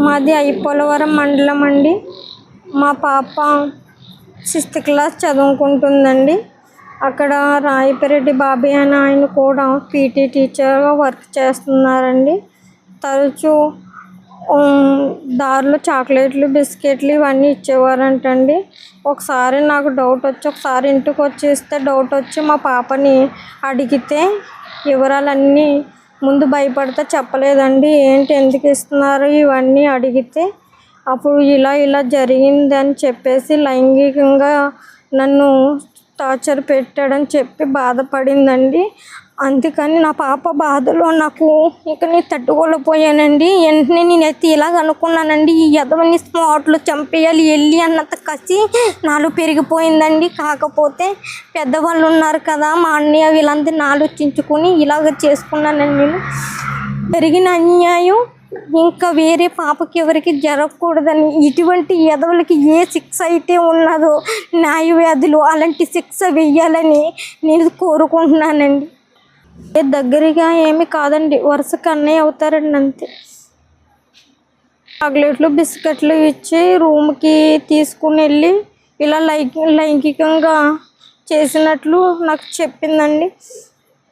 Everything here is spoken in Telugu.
మాది ఐపోలవరం మండలం అండి. మా పాప 6th క్లాస్ చదువుకుంటుందండి. అక్కడ రాయిపరెడ్డి బాబీ అని ఆయన కూడా పీటీ టీచర్గా వర్క్ చేస్తున్నారండి. తరచూ దారిలో చాక్లెట్లు, బిస్కెట్లు ఇవన్నీ ఇచ్చేవారంటండి. ఒకసారి నాకు డౌట్ వచ్చి ఒకసారి ఇంటికి వచ్చేస్తే డౌట్ వచ్చి మా పాపని అడిగితే వివరాలన్నీ ముందు భయపడితే చెప్పలేదండి. ఏంటి ఎందుకు ఇస్తున్నారు ఇవన్నీ అడిగితే అప్పుడు ఇలా జరిగిందని చెప్పేసి లైంగికంగా నన్ను టార్చర్ పెట్టాడని చెప్పి బాధపడిందండి. అందుకని నా పాప బాధలో నాకు ఇక నేను తట్టుకోలేకపోయానండి. వెంటనే నేనైతే ఇలాగ అనుకున్నానండి, ఈ ఎదవని స్పాట్లో చంపేయాలి వెళ్ళి అన్నంత కసి నాలో పెరిగిపోయిందండి. కాకపోతే పెద్దవాళ్ళు ఉన్నారు కదా, మా అన్నయ్య వీళ్ళందరినీ ఆలోచించుకొని ఇలాగ చేసుకున్నానండి. నేను జరిగిన అన్యాయం ఇంకా వేరే పాపకి ఎవరికి జరగకూడదని, ఇటువంటి ఎదవలకి ఏ శిక్ష అయితే ఉన్నదో న్యాయవ్యాధులు అలాంటి శిక్ష వెయ్యాలని నేను కోరుకుంటున్నానండి. దగ్గరగా ఏమి కాదండి, వరుసకు అన్నయ్య అవుతారండి అంతే. చాక్లెట్లు, బిస్కెట్లు ఇచ్చి రూమ్కి తీసుకుని వెళ్ళి ఇలా లైంగికంగా చేసినట్లు నాకు చెప్పిందండి.